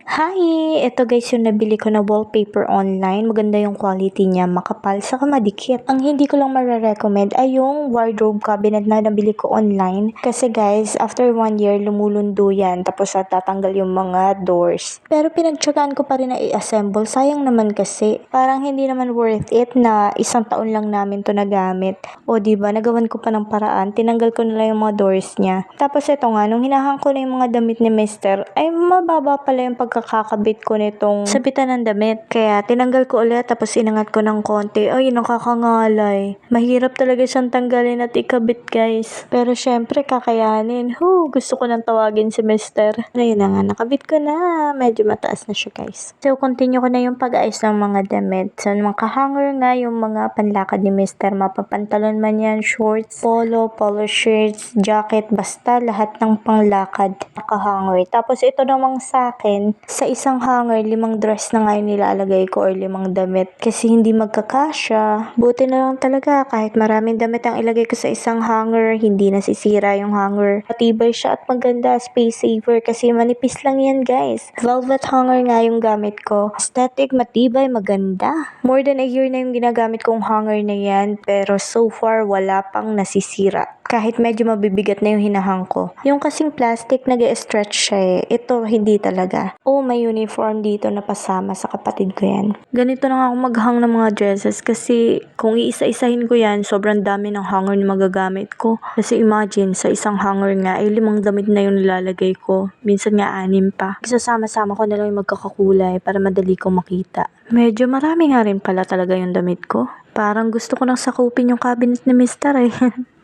Hi! Ito guys yung nabili ko na wallpaper online. Maganda yung quality niya, makapal, saka madikit. Ang hindi ko lang marirecommend ay yung wardrobe cabinet na nabili ko online. Kasi guys, after 1 year, lumulundo yan. Tapos tatanggal yung mga doors. Pero pinagtsagaan ko pa rin na i-assemble. Sayang naman kasi. Parang hindi naman worth it na 1 taon lang namin to nagamit. O diba, nagawan ko pa ng paraan. Tinanggal ko na lang yung mga doors niya. Tapos ito nga, nung hinahang ko na yung mga damit ni Mister, ay mababa pala yung pagkakakabit ko nitong sabitan ng damit. Kaya tinanggal ko ulit tapos inangat ko ng konti. Ay, nakakangalay. Mahirap talaga siyang tanggalin at ikabit guys. Pero syempre kakayanin. Gusto ko nang tawagin si Mister. Ayun na nga, nakabit ko na. Medyo mataas na siya guys. So, continue ko na yung pag-ayos ng mga damit. So, mga hanger nga yung mga panlakad ni Mister. Mapapantalon man yan, shorts, polo shirts, jacket, basta lahat ng panglakad nakahanger. Tapos ito namang sa akin, sa isang hanger, 5 dress na nga yung nilalagay ko or 5 damit. Kasi hindi magkakasya. Buti na lang talaga kahit maraming damit ang ilagay ko sa isang hanger, hindi nasisira yung hanger. Matibay siya at maganda, space saver kasi manipis lang yan guys. Velvet hanger nga yung gamit ko. Aesthetic, matibay, maganda. More than a year na yung ginagamit kong hanger na yan, pero so far wala pang nasisira. Kahit medyo mabibigat na yung hinahang ko. Yung kasing plastic nag-stretch siya eh. Ito hindi talaga. May uniform dito na pasama sa kapatid ko yan. Ganito na nga ako maghang ng mga dresses kasi kung iisa-isahin ko yan, sobrang dami ng hanger na magagamit ko. Kasi imagine, sa isang hanger nga ay 5 damit na yung nilalagay ko. Minsan nga 6 pa. Isasama-sama ko na lang yung magkakakulay para madali kong makita. Medyo marami nga rin pala talaga yung damit ko. Parang gusto ko nang sakupin yung cabinet ni Mister eh.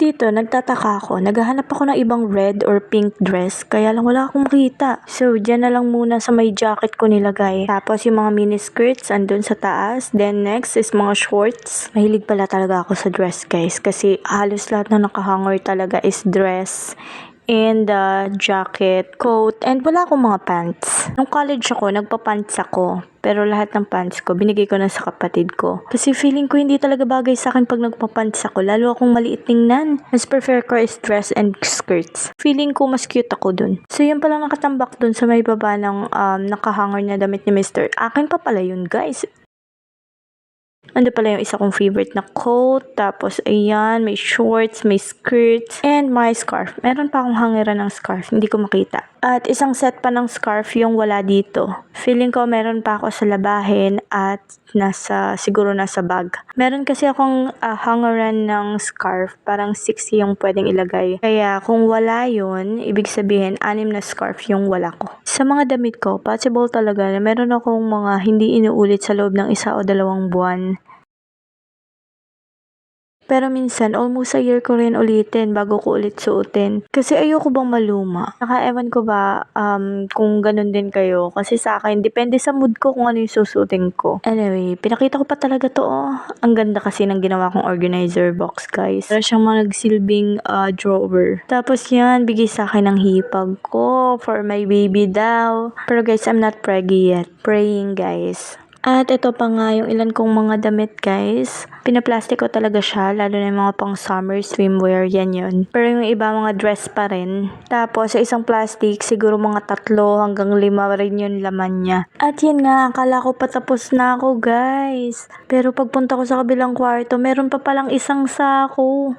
Dito, nagtataka ako. Naghahanap ako ng ibang red or pink dress, kaya lang wala akong makita. So, dyan na lang muna sa may jacket ko nilagay. Tapos, yung mga mini skirts andun sa taas. Then, next is mga shorts. Mahilig pala talaga ako sa dress, guys. Kasi halos lahat na nakahanger talaga is dress. And jacket, coat, and wala akong mga pants. Nung college ako, nagpa-pants ako. Pero lahat ng pants ko, binigay ko na sa kapatid ko. Kasi feeling ko hindi talaga bagay sa akin pag nagpa-pants ako. Lalo akong maliit tingnan. Mas prefer ko is dress and skirts. Feeling ko mas cute ako dun. So yun palang nakatambak dun sa may baba ng nakahanger na damit ni Mister. Akin pa pala yun guys. Ando pala yung isa kong favorite na coat. Tapos, ayan, may shorts, may skirts, and may scarf. Meron pa akong hangeran ng scarf. Hindi ko makita. At isang set pa ng scarf yung wala dito. Feeling ko meron pa ako sa labahin at siguro nasa bag. Meron kasi akong hangeran ng scarf. Parang 6 yung pwedeng ilagay. Kaya kung wala yun, ibig sabihin 6 na scarf yung wala ko. Sa mga damit ko, possible talaga na meron akong mga hindi inuulit sa loob ng 1 o 2 buwan. Pero minsan, almost a year ko rin ulitin bago ko ulit suotin. Kasi ayoko bang maluma. Ewan ko ba kung ganun din kayo. Kasi sa akin, depende sa mood ko kung ano yung susuotin ko. Anyway, pinakita ko pa talaga to. Ang ganda kasi ng ginawa kong organizer box, guys. Para siyang mga nagsilbing drawer. Tapos yan, bigay sa akin ng hipag ko for my baby daw. Pero guys, I'm not preggy yet. Praying, guys. At ito pa nga yung ilan kong mga damit guys. Pinaplastic ko talaga siya, lalo na yung mga pang summer swimwear, yan yun. Pero yung iba mga dress pa rin. Tapos sa isang plastic, siguro mga 3 hanggang 5 rin yung laman niya. At yan nga, akala ko patapos na ako guys. Pero pagpunta ko sa kabilang kwarto, meron pa palang isang sako.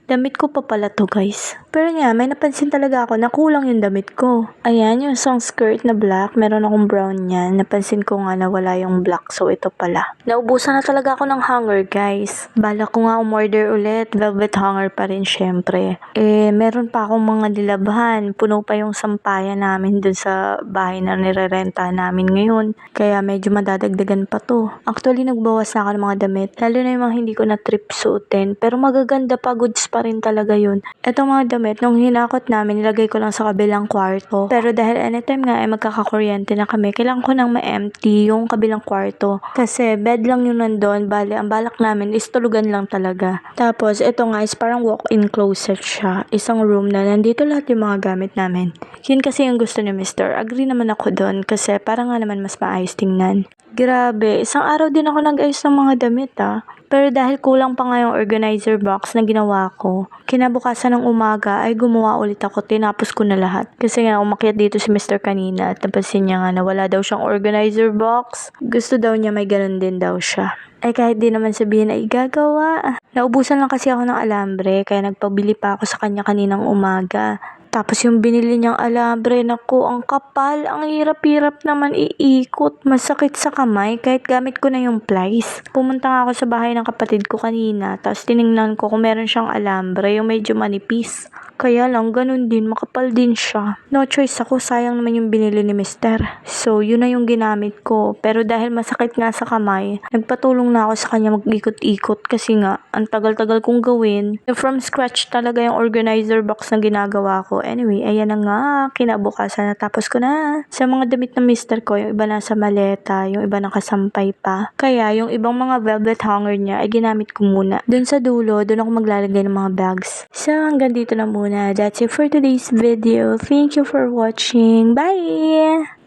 Damit ko pa pala to guys. Pero nga, may napansin talaga ako na kulang yung damit ko. Ayan, yung isang skirt na black, meron akong brown yan. Napansin ko nga na wala yung black, so ito pala. Naubusan na talaga ako ng hanger guys. Bala ko nga umorder ulit, velvet hanger pa rin syempre. Meron pa akong mga nilabhan. Puno pa yung sampayan namin dun sa bahay na nirerenta namin ngayon. Kaya medyo madadagdagan pa to. Actually, nagbawas na ako ng mga damit. Lalo na yung mga hindi ko na trip suotin. Pero magaganda pa, goods pa rin talaga yun. Etong mga damit, nung hinakot namin, nilagay ko lang sa kabilang kwarto. Pero dahil anytime nga ay magkakakuryente na kami, kailangan ko nang ma-empty yung kabilang kwarto. Kasi bed lang yung nandun, bali, ang balak namin is tulugan lang talaga. Tapos, ito nga is parang walk-in closet siya. Isang room na nandito lahat yung mga gamit namin. Yun kasi yung gusto ni Mister. Agree naman ako doon kasi parang nga naman mas maayos tingnan. Grabe, isang araw din ako nag-ayos ng mga damit Pero dahil kulang pa nga yung organizer box na ginawa ko, kinabukasan ng umaga ay gumawa ulit ako, tinapos ko na lahat. Kasi nga umakyat dito si Mr. kanina at napansin niya nga na wala daw siyang organizer box. Gusto daw niya may ganun din daw siya. Ay kahit di naman sabihin ay gagawa. Naubusan lang kasi ako ng alambre kaya nagpabili pa ako sa kanya kaninang umaga. Tapos yung binili niyang alambre, naku, ang kapal, ang hirap-hirap naman iikot. Masakit sa kamay kahit gamit ko na yung plies. Pumunta nga ako sa bahay ng kapatid ko kanina, tapos tiningnan ko kung meron siyang alambre, yung medyo manipis. Kaya lang, ganun din, makapal din siya. No choice ako, sayang naman yung binili ni Mister. So, yun na yung ginamit ko. Pero dahil masakit nga sa kamay, nagpatulong na ako sa kanya mag-ikot-ikot kasi nga, ang tagal-tagal kong gawin. From scratch talaga yung organizer box na ginagawa ko. Anyway, ayan na nga, kinabukasan natapos ko na. Sa mga damit ng Mister ko, yung iba nasa maleta, yung iba nakasampay pa. Kaya, yung ibang mga velvet hanger niya ay ginamit ko muna. Doon sa dulo, doon ako maglalagay ng mga bags. So, hanggang dito na muna. That's it for today's video. Thank you for watching. Bye!